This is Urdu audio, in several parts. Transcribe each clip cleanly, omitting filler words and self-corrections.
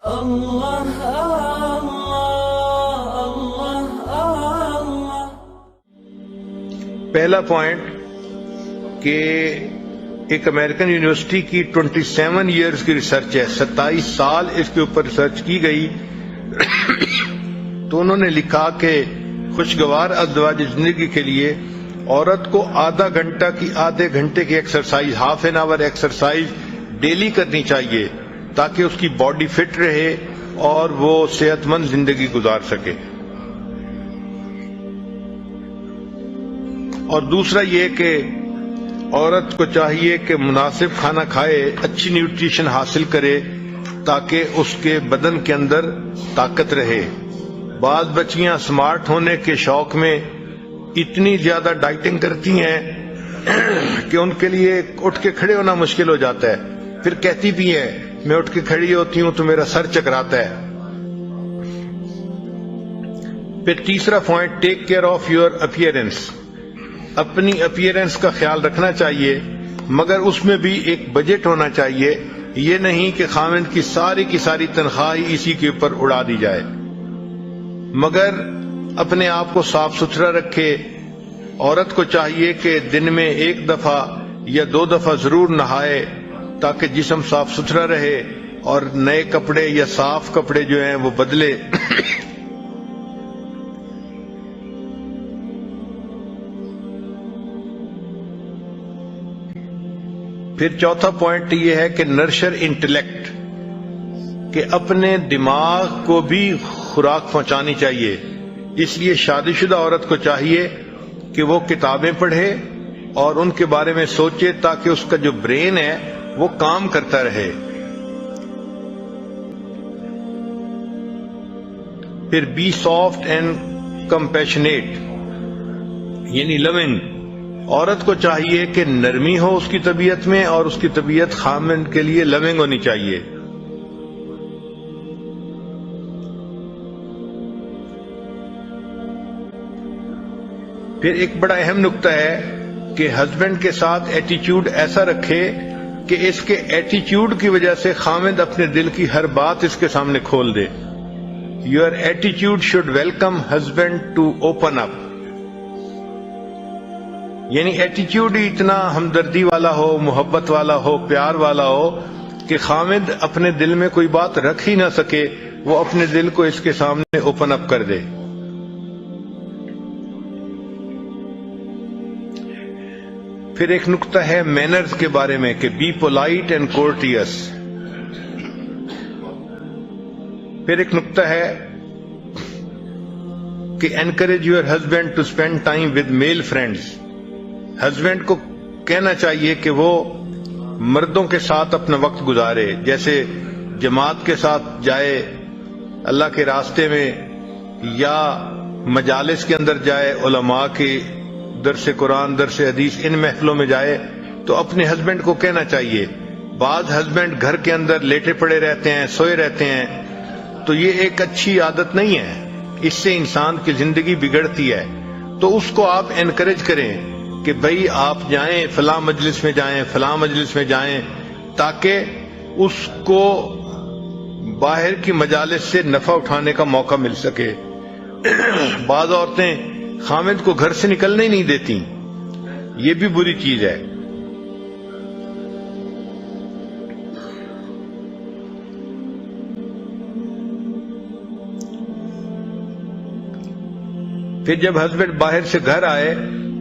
اللہ اللہ اللہ اللہ۔ پہلا پوائنٹ کہ ایک امریکن یونیورسٹی کی 27 ایئرز کی ریسرچ ہے، 27 سال اس کے اوپر ریسرچ کی گئی، تو انہوں نے لکھا کہ خوشگوار ازدواجی زندگی کے لیے عورت کو آدھے گھنٹے کی exercise, half an hour exercise daily کرنی چاہیے تاکہ اس کی باڈی فٹ رہے اور وہ صحت مند زندگی گزار سکے۔ اور دوسرا یہ کہ عورت کو چاہیے کہ مناسب کھانا کھائے، اچھی نیوٹریشن حاصل کرے تاکہ اس کے بدن کے اندر طاقت رہے۔ بعض بچیاں سمارٹ ہونے کے شوق میں اتنی زیادہ ڈائٹنگ کرتی ہیں کہ ان کے لیے اٹھ کے کھڑے ہونا مشکل ہو جاتا ہے، پھر کہتی بھی ہیں میں اٹھ کے کھڑی ہوتی ہوں تو میرا سر چکراتا ہے۔ پھر تیسرا point, take care of your appearance, اپنی اپیئرنس کا خیال رکھنا چاہیے، مگر اس میں بھی ایک بجٹ ہونا چاہیے۔ یہ نہیں کہ خاوند کی ساری تنخواہ اسی کے اوپر اڑا دی جائے، مگر اپنے آپ کو صاف ستھرا رکھے۔ عورت کو چاہیے کہ دن میں 1 دفعہ یا 2 دفعہ ضرور نہائے تاکہ جسم صاف ستھرا رہے اور نئے کپڑے یا صاف کپڑے جو ہیں وہ بدلے۔ پھر چوتھا پوائنٹ یہ ہے کہ نرشر انٹلیکٹ، کہ اپنے دماغ کو بھی خوراک پہنچانی چاہیے۔ اس لیے شادی شدہ عورت کو چاہیے کہ وہ کتابیں پڑھے اور ان کے بارے میں سوچے تاکہ اس کا جو برین ہے وہ کام کرتا رہے۔ پھر بی سافٹ اینڈ کمپیشنیٹ، یعنی لونگ۔ عورت کو چاہیے کہ نرمی ہو اس کی طبیعت میں اور اس کی طبیعت خاوند کے لیے لونگ ہونی چاہیے۔ پھر ایک بڑا اہم نقطہ ہے کہ ہسبینڈ کے ساتھ ایٹیچیوڈ ایسا رکھے کہ اس کے ایٹیچیوڈ کی وجہ سے خاوند اپنے دل کی ہر بات اس کے سامنے کھول دے۔ یور ایٹیچیوڈ should welcome husband to open up, یعنی ایٹیچیوڈ ہی اتنا ہمدردی والا ہو، محبت والا ہو، پیار والا ہو کہ خاوند اپنے دل میں کوئی بات رکھ ہی نہ سکے، وہ اپنے دل کو اس کے سامنے اوپن اپ کر دے۔ پھر ایک نقطہ ہے مینرز کے بارے میں کہ بی پولائٹ اینڈ کورٹیس۔ پھر ایک نقطہ ہے کہ encourage your husband to spend time with male friends. Husband کو کہنا چاہیے کہ وہ مردوں کے ساتھ اپنا وقت گزارے، جیسے جماعت کے ساتھ جائے اللہ کے راستے میں، یا مجالس کے اندر جائے، علماء کی درس قرآن، درس حدیث، ان محفلوں میں جائے، تو اپنے ہسبینڈ کو کہنا چاہیے۔ بعض ہسبینڈ گھر کے اندر لیٹے پڑے رہتے ہیں، سوئے رہتے ہیں، تو یہ ایک اچھی عادت نہیں ہے، اس سے انسان کی زندگی بگڑتی ہے۔ تو اس کو آپ انکریج کریں کہ بھئی آپ جائیں، فلاں مجلس میں جائیں، فلاں مجلس میں جائیں، تاکہ اس کو باہر کی مجالس سے نفع اٹھانے کا موقع مل سکے۔ بعض عورتیں خاوند کو گھر سے نکلنے ہی نہیں دیتی، یہ بھی بری چیز ہے۔ پھر جب ہسبینڈ باہر سے گھر آئے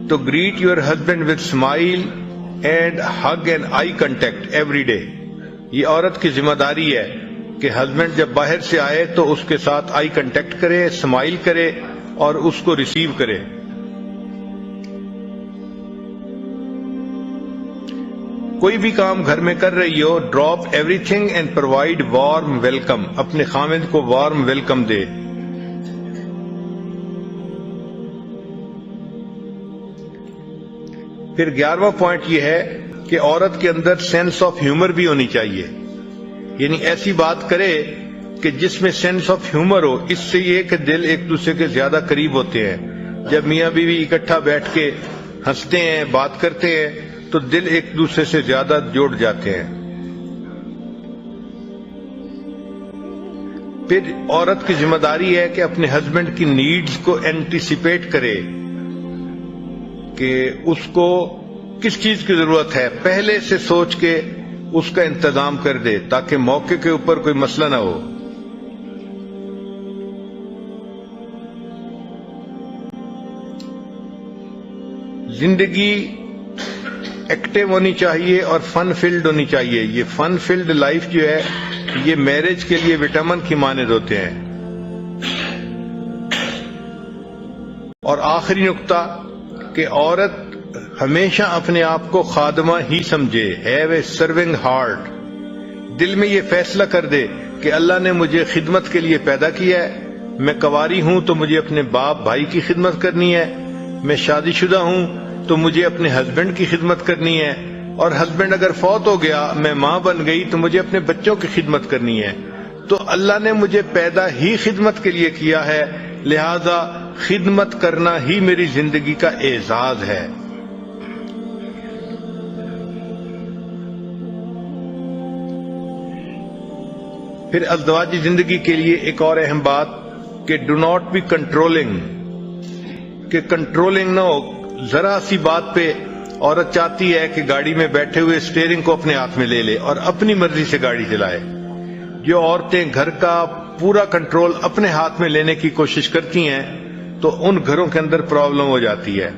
تو great your husband with smile and hug and I contact every day. یہ عورت کی ذمہ داری ہے کہ ہسبینڈ جب باہر سے آئے تو اس کے ساتھ آئی کنٹیکٹ کرے، اسمائل کرے اور اس کو ریسیو کرے۔ کوئی بھی کام گھر میں کر رہی ہو، drop every thing and provide warm welcome, اپنے خاوند کو وارم ویلکم دے۔ پھر 11واں پوائنٹ یہ ہے کہ عورت کے اندر سینس آف ہیومر بھی ہونی چاہیے، یعنی ایسی بات کرے کہ جس میں سینس آف ہیومر ہو۔ اس سے یہ کہ دل ایک دوسرے کے زیادہ قریب ہوتے ہیں۔ جب میاں بیوی اکٹھا بیٹھ کے ہنستے ہیں، بات کرتے ہیں، تو دل ایک دوسرے سے زیادہ جوڑ جاتے ہیں۔ پھر عورت کی ذمہ داری ہے کہ اپنے ہسبینڈ کی نیڈز کو اینٹیسپیٹ کرے کہ اس کو کس چیز کی ضرورت ہے، پہلے سے سوچ کے اس کا انتظام کر دے تاکہ موقع کے اوپر کوئی مسئلہ نہ ہو۔ زندگی ایکٹیو ہونی چاہیے اور فن فیلڈ ہونی چاہیے۔ یہ فن فیلڈ لائف جو ہے یہ میرج کے لیے وٹامن کی مانند ہوتے ہیں۔ اور آخری نقطہ کہ عورت ہمیشہ اپنے آپ کو خادمہ ہی سمجھے، ہیو اے سرونگ ہارٹ، دل میں یہ فیصلہ کر دے کہ اللہ نے مجھے خدمت کے لیے پیدا کیا ہے، میں کنواری ہوں تو مجھے اپنے باپ بھائی کی خدمت کرنی ہے، میں شادی شدہ ہوں تو مجھے اپنے ہسبینڈ کی خدمت کرنی ہے، اور ہسبینڈ اگر فوت ہو گیا، میں ماں بن گئی تو مجھے اپنے بچوں کی خدمت کرنی ہے۔ تو اللہ نے مجھے پیدا ہی خدمت کے لیے کیا ہے، لہذا خدمت کرنا ہی میری زندگی کا اعزاز ہے۔ پھر ازدواجی زندگی کے لیے ایک اور اہم بات کہ ڈو ناٹ بی کنٹرولنگ، کہ کنٹرولنگ نہ ہو۔ ذرا سی بات پہ عورت چاہتی ہے کہ گاڑی میں بیٹھے ہوئے اسٹیئرنگ کو اپنے ہاتھ میں لے لے اور اپنی مرضی سے گاڑی چلائے۔ جو عورتیں گھر کا پورا کنٹرول اپنے ہاتھ میں لینے کی کوشش کرتی ہیں تو ان گھروں کے اندر پرابلم ہو جاتی ہے۔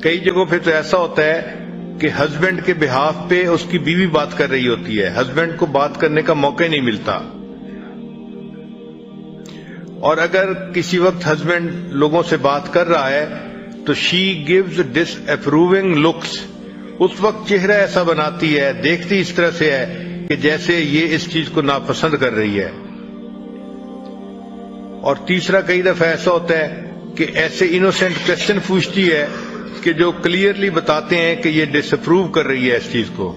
کئی جگہوں پہ تو ایسا ہوتا ہے کہ ہسبینڈ کے بہاف پہ اس کی بیوی بات کر رہی ہوتی ہے، ہسبینڈ کو بات کرنے کا موقع نہیں ملتا، اور اگر کسی وقت ہسبینڈ لوگوں سے بات کر رہا ہے تو شی گیوز ڈس اپروونگ لکس، اس وقت چہرہ ایسا بناتی ہے، دیکھتی اس طرح سے ہے کہ جیسے یہ اس چیز کو ناپسند کر رہی ہے۔ اور تیسرا کئی دفعہ ایسا ہوتا ہے کہ ایسے انوسینٹ کوسچن پوچھتی ہے کہ جو کلیئرلی بتاتے ہیں کہ یہ ڈس اپروو کر رہی ہے اس چیز کو۔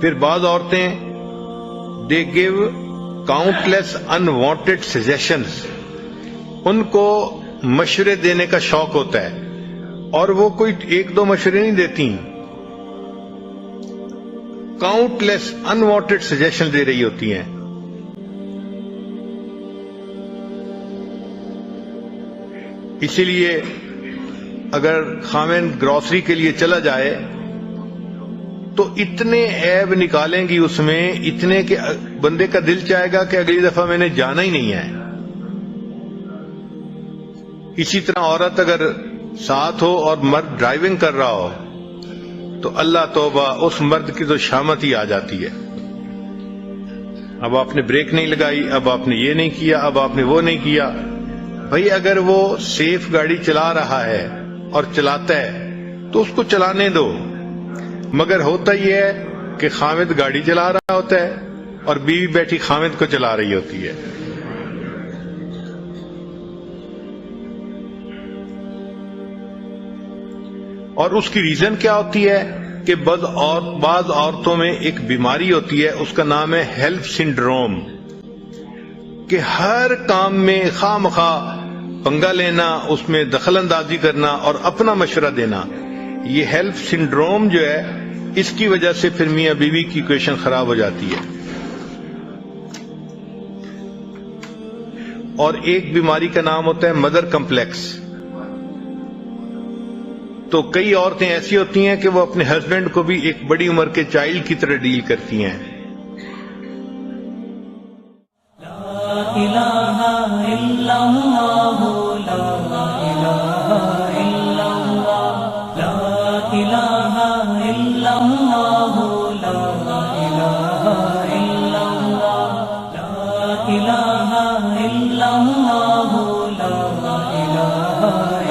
پھر بعض عورتیں دے گیو کاؤنٹلیس انوانٹیڈ سجیشنز، ان کو مشورے دینے کا شوق ہوتا ہے اور وہ کوئی ایک دو مشورے نہیں دیتی، کاؤنٹلیس انوانٹیڈ سجیشن دے رہی ہوتی ہیں۔ اسی لیے اگر خاوند گروسری کے لیے چلا جائے تو اتنے عیب نکالیں گی اس میں، اتنے کہ بندے کا دل چاہے گا کہ اگلی دفعہ میں نے جانا ہی نہیں ہے۔ اسی طرح عورت اگر ساتھ ہو اور مرد ڈرائیونگ کر رہا ہو تو اللہ توبہ، اس مرد کی تو شامت ہی آ جاتی ہے۔ اب آپ نے بریک نہیں لگائی، اب آپ نے یہ نہیں کیا، اب آپ نے وہ نہیں کیا۔ بھئی اگر وہ سیف گاڑی چلا رہا ہے اور چلاتا ہے تو اس کو چلانے دو، مگر ہوتا یہ ہے کہ خاوند گاڑی چلا رہا ہوتا ہے اور بیوی بیٹھی خاوند کو چلا رہی ہوتی ہے۔ اور اس کی ریزن کیا ہوتی ہے کہ بعض عورتوں میں ایک بیماری ہوتی ہے، اس کا نام ہے ہیلپ سنڈروم، کہ ہر کام میں خواہ مخواہ پنگا لینا، اس میں دخل اندازی کرنا اور اپنا مشورہ دینا۔ یہ ہیلپ سنڈروم جو ہے اس کی وجہ سے پھر میاں بیوی کی ایکویشن خراب ہو جاتی ہے۔ اور ایک بیماری کا نام ہوتا ہے مدر کمپلیکس۔ تو کئی عورتیں ایسی ہوتی ہیں کہ وہ اپنے ہسبینڈ کو بھی ایک بڑی عمر کے چائلڈ کی طرح ڈیل کرتی ہیں۔ لا الہ الا اللہ، لا الہ الا اللہ، لا الہ الا اللہ، لا الہ الا اللہ، لا الہ الا اللہ، لا الہ